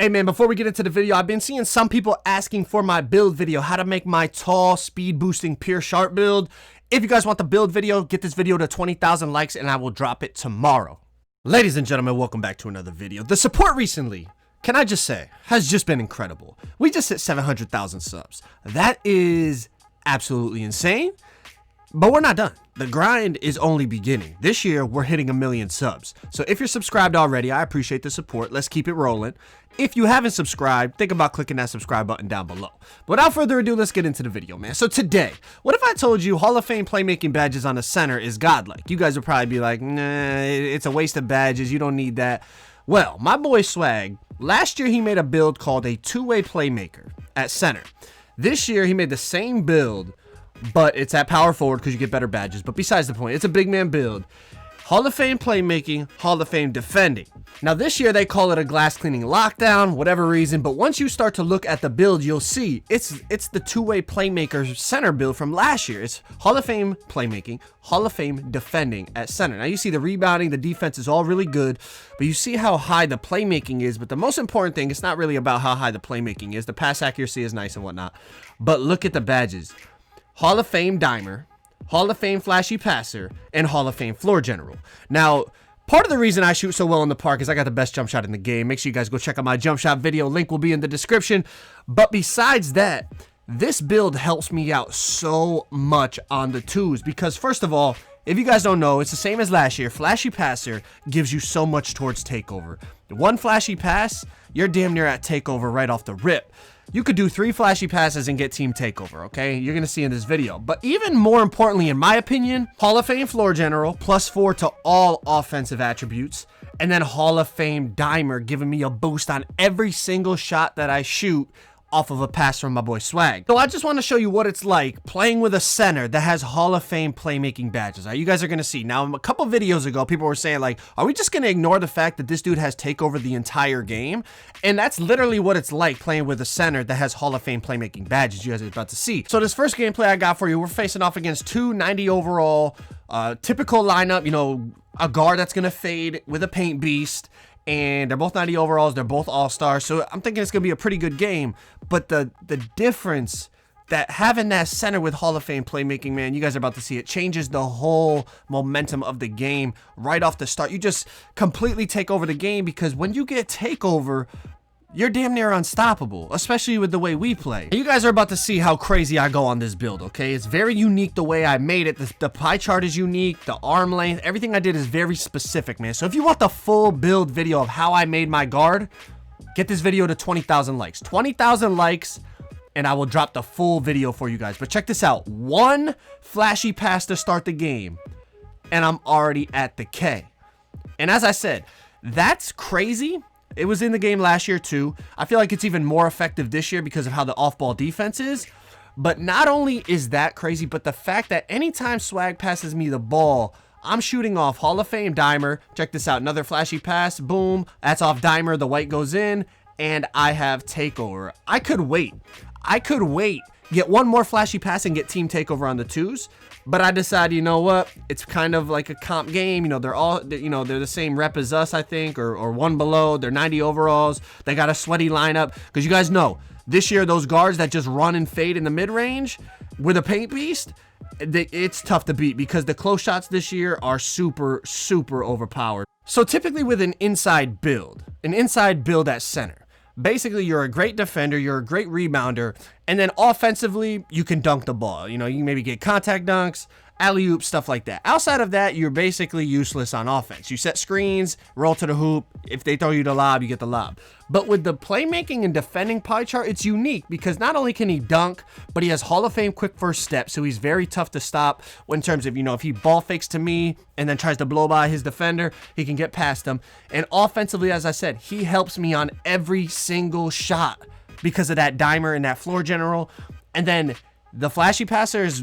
Hey man, before we get into the video, I've been seeing some people asking for my build video, how to make my tall speed boosting pure sharp build. If you guys want the build video, get this video to 20,000 likes and I will drop it tomorrow. Ladies and gentlemen, welcome back to another video. The support recently, can I just say, has just been incredible. We just hit 700,000 subs. That is absolutely insane, but we're not done. The grind is only beginning. This year, we're hitting 1 million subs. So if you're subscribed already, I appreciate the support. Let's keep it rolling. If you haven't subscribed, think about clicking that subscribe button down below. But without further ado, let's get into the video, man. So today, what if I told you Hall of Fame playmaking badges on the center is godlike? You guys would probably be like, nah, it's a waste of badges. You don't need that. Well, my boy Swag, last year he made a build called a two-way playmaker at center. This year, he made the same build, but it's at power forward because you get better badges. But besides the point, it's a big man build. Hall of Fame playmaking, Hall of Fame defending. Now this year they call it a glass cleaning lockdown, whatever reason, but once you start to look at the build, you'll see it's the two-way playmaker center build from last year. It's Hall of Fame playmaking, Hall of Fame defending at center. Now you see the rebounding, the defense is all really good, but you see how high the playmaking is. But the most important thing, it's not really about how high the playmaking is. The pass accuracy is nice and whatnot, but look at the badges. Hall of Fame dimer, Hall of Fame flashy passer, and Hall of Fame floor general. Now, part of the reason I shoot so well in the park is I got the best jump shot in the game. Make sure you guys go check out my jump shot video. Link will be in the description. But besides that, this build helps me out so much on the twos because, first of all, if you guys don't know, it's the same as last year. Flashy passer gives you so much towards takeover. One flashy pass, you're damn near at takeover right off the rip. You could do 3 flashy passes and get team takeover, okay? You're going to see in this video. But even more importantly, in my opinion, Hall of Fame floor general, +4 to all offensive attributes. And then Hall of Fame dimer giving me a boost on every single shot that I shoot off of a pass from my boy Swag. So I just want to show you what it's like playing with a center that has Hall of Fame playmaking badges. You guys are going to see. Now, a couple videos ago, people were saying, like, are we just going to ignore the fact that this dude has takeover the entire game? And that's literally what it's like playing with a center that has Hall of Fame playmaking badges. You guys are about to see. So this first gameplay I got for you, we're facing off against 290 overall, typical lineup, you know, a guard that's going to fade with a paint beast. And they're both 90 overalls. They're both all-stars. So I'm thinking it's going to be a pretty good game. But the difference that having that center with Hall of Fame playmaking, man, you guys are about to see it, changes the whole momentum of the game right off the start. You just completely take over the game because when you get takeover, you're damn near unstoppable, especially with the way we play. You guys are about to see how crazy I go on this build, okay? It's very unique the way I made it. The pie chart is unique, the arm length, everything I did is very specific, man. So if you want the full build video of how I made my guard, get this video to 20,000 likes. 20,000 likes, and I will drop the full video for you guys. But check this out. 1 flashy pass to start the game, and I'm already at the K. And as I said, that's crazy. It was in the game last year too. I feel like it's even more effective this year because of how the off-ball defense is. But not only is that crazy, but the fact that anytime Swag passes me the ball, I'm shooting off Hall of Fame dimer. Check this out. Another flashy pass. Boom. That's off dimer. The white goes in. And I have takeover. I could wait. Get one more flashy pass and get team takeover on the twos. But I decided, you know what? It's kind of like a comp game. You know, they're the same rep as us, I think, or one below. They're 90 overalls. They got a sweaty lineup. Because you guys know, this year, those guards that just run and fade in the mid-range with a paint beast, it's tough to beat because the close shots this year are super, super overpowered. So typically with an inside build at center, basically, you're a great defender, you're a great rebounder, and then offensively, you can dunk the ball. You know, you maybe get contact dunks, alley-oop, stuff like that. Outside of that, you're basically useless on offense. You set screens, roll to the hoop. If they throw you the lob, you get the lob. But with the playmaking and defending pie chart, it's unique because not only can he dunk, but he has Hall of Fame quick first step, so he's very tough to stop in terms of, you know, if he ball fakes to me and then tries to blow by his defender, he can get past him. And offensively, as I said, he helps me on every single shot because of that dimer and that floor general. And then the flashy passer is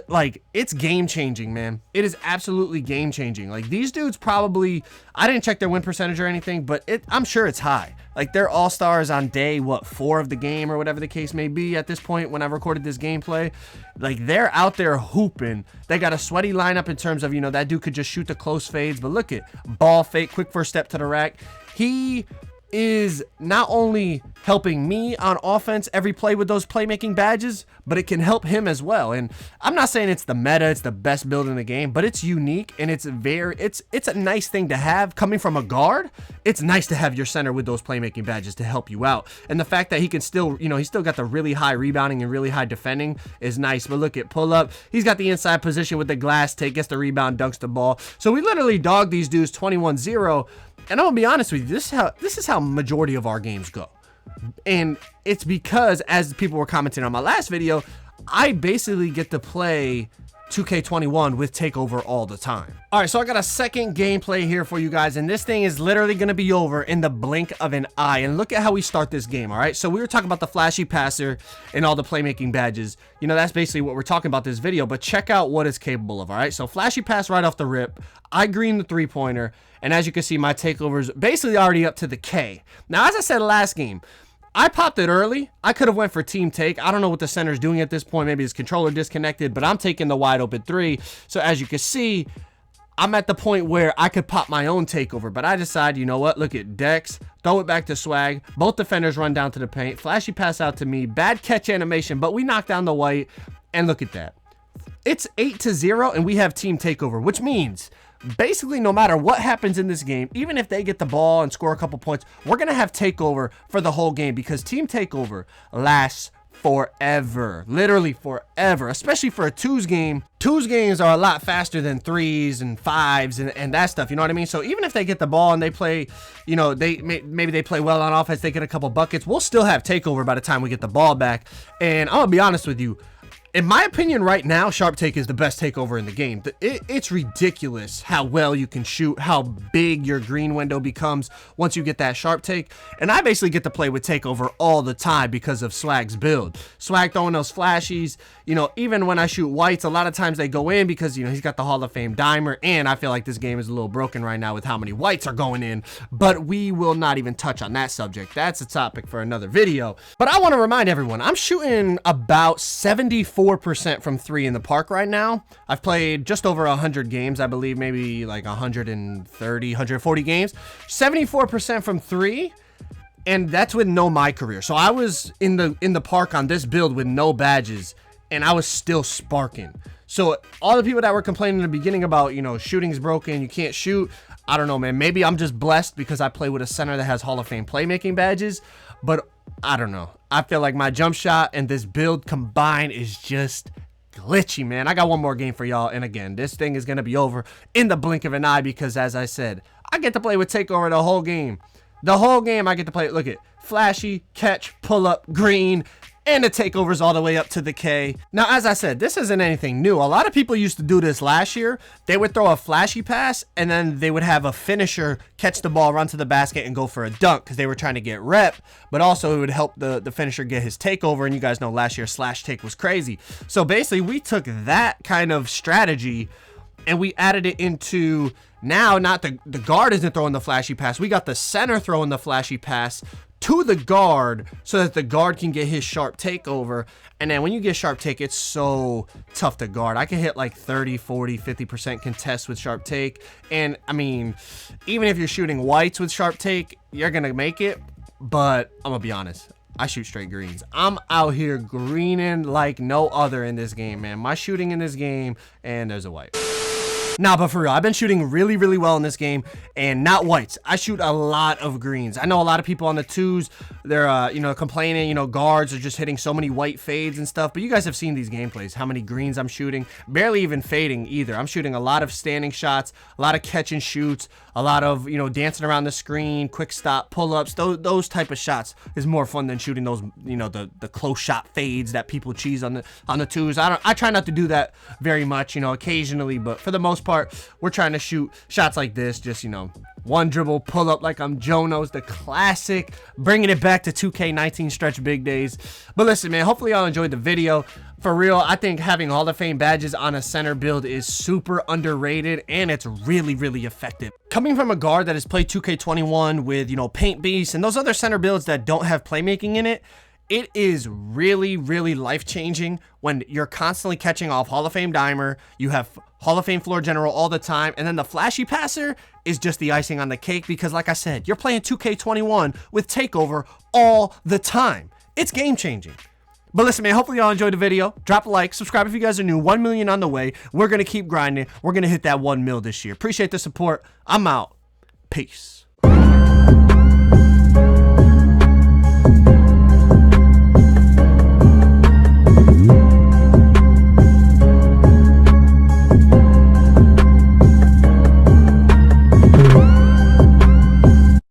like, it's game changing, man. It is absolutely game changing. Like, these dudes probably, I didn't check their win percentage or anything, but I'm sure it's high. Like, they're all stars on day, 4 of the game or whatever the case may be at this point when I recorded this gameplay. Like, they're out there hooping. They got a sweaty lineup in terms of, you know, that dude could just shoot the close fades, but look at ball fake, quick first step to the rack. He is not only helping me on offense every play with those playmaking badges, but it can help him as well. And I'm not saying it's the meta, it's the best build in the game, but it's unique and it's a nice thing to have coming from a guard. It's nice to have your center with those playmaking badges to help you out. And the fact that he can still, he's still got the really high rebounding and really high defending is nice. But look at pull up. He's got the inside position with the glass take, gets the rebound, dunks the ball. So we literally dog these dudes 21-0. And I'm gonna be honest with you, this is how majority of our games go. And it's because, as people were commenting on my last video, I basically get to play 2K21 with TAKEOVER all the time. All right, so I got a second gameplay here for you guys, and this thing is literally gonna be over in the blink of an eye. And look at how we start this game, all right? So we were talking about the flashy passer and all the playmaking badges. That's basically what we're talking about this video, but check out what it's capable of, all right? So flashy pass right off the rip. I green the three-pointer, and as you can see, my TAKEOVER's basically already up to the K. Now, as I said last game, I popped it early. I could have went for team take. I don't know what the center's doing at this point. Maybe his controller disconnected, but I'm taking the wide open three. So as you can see, I'm at the point where I could pop my own TAKEOVER, but I decided, you know what? Look at Dex, throw it back to Swag. Both defenders run down to the paint. Flashy pass out to me. Bad catch animation, but we knock down the white, and look at that. It's 8-0, and we have team TAKEOVER, which means basically no matter what happens in this game, even if they get the ball and score a couple points, we're gonna have TAKEOVER for the whole game, because team TAKEOVER lasts forever, literally forever, especially for a twos game. Twos games are a lot faster than threes and fives and that stuff, you know what I mean? So even if they get the ball and they play, maybe they play well on offense, they get a couple buckets, we'll still have TAKEOVER by the time we get the ball back. And I'm gonna be honest with you, in my opinion right now, Sharp Take is the best TAKEOVER in the game. It's ridiculous how well you can shoot, how big your green window becomes once you get that Sharp Take. And I basically get to play with TAKEOVER all the time because of Swag's build. Swag throwing those flashies, even when I shoot whites, a lot of times they go in because, he's got the Hall of Fame dimer. And I feel like this game is a little broken right now with how many whites are going in. But we will not even touch on that subject. That's a topic for another video. But I want to remind everyone, I'm shooting about 74% from three in the park right now. I've played just over 100 games, I believe, maybe like 130, 140 games. 74% from three, and that's with no my career. So I was in the park on this build with no badges, and I was still sparking. So all the people that were complaining in the beginning about, shooting's broken, you can't shoot, I don't know, man. Maybe I'm just blessed because I play with a center that has Hall of Fame playmaking badges, but I don't know. I feel like my jump shot and this build combined is just glitchy, man. I got one more game for y'all, and again, this thing is going to be over in the blink of an eye because, as I said, I get to play with TAKEOVER the whole game. The whole game I get to play. Look at flashy, catch, pull up, green, and the TAKEOVER's all the way up to the K. Now, as I said, this isn't anything new. A lot of people used to do this last year. They would throw a flashy pass, and then they would have a finisher catch the ball, run to the basket, and go for a dunk because they were trying to get rep, but also it would help the finisher get his TAKEOVER, and you guys know last year slash take was crazy. So basically, we took that kind of strategy, and we added it into now not the guard isn't throwing the flashy pass. We got the center throwing the flashy pass to the guard so that the guard can get his Sharp TAKEOVER. And then when you get Sharp Take, it's so tough to guard. I can hit like 30, 40, 50% contest with Sharp Take. And I mean, even if you're shooting whites with Sharp Take, you're going to make it. But I'm going to be honest, I shoot straight greens. I'm out here greening like no other in this game, man. My shooting in this game, and there's a white. Nah, but for real, I've been shooting really, really well in this game, and not whites. I shoot a lot of greens. I know a lot of people on the twos, they're, complaining, guards are just hitting so many white fades and stuff, but you guys have seen these gameplays, how many greens I'm shooting. Barely even fading either. I'm shooting a lot of standing shots, a lot of catch and shoots, a lot of, dancing around the screen, quick stop, pull-ups. Those type of shots is more fun than shooting those, the close shot fades that people cheese on the twos. I try not to do that very much, occasionally, but for the most part, we're trying to shoot shots like this, just one dribble, pull up like I'm Jonos, the classic, bringing it back to 2K19 stretch big days. But listen, man, hopefully y'all enjoyed the video. For real, I think having Hall of Fame badges on a center build is super underrated, and it's really, really effective. Coming from a guard that has played 2K21 with, Paint Beast and those other center builds that don't have playmaking in it, It is really, really life-changing when you're constantly catching off Hall of Fame dimer, you have Hall of Fame floor general all the time, and then the flashy passer is just the icing on the cake because, like I said, you're playing 2K21 with TAKEOVER all the time. It's game-changing. But listen, man, hopefully y'all enjoyed the video. Drop a like, subscribe if you guys are new. 1 million on the way. We're going to keep grinding. We're going to hit that 1 mil this year. Appreciate the support. I'm out. Peace.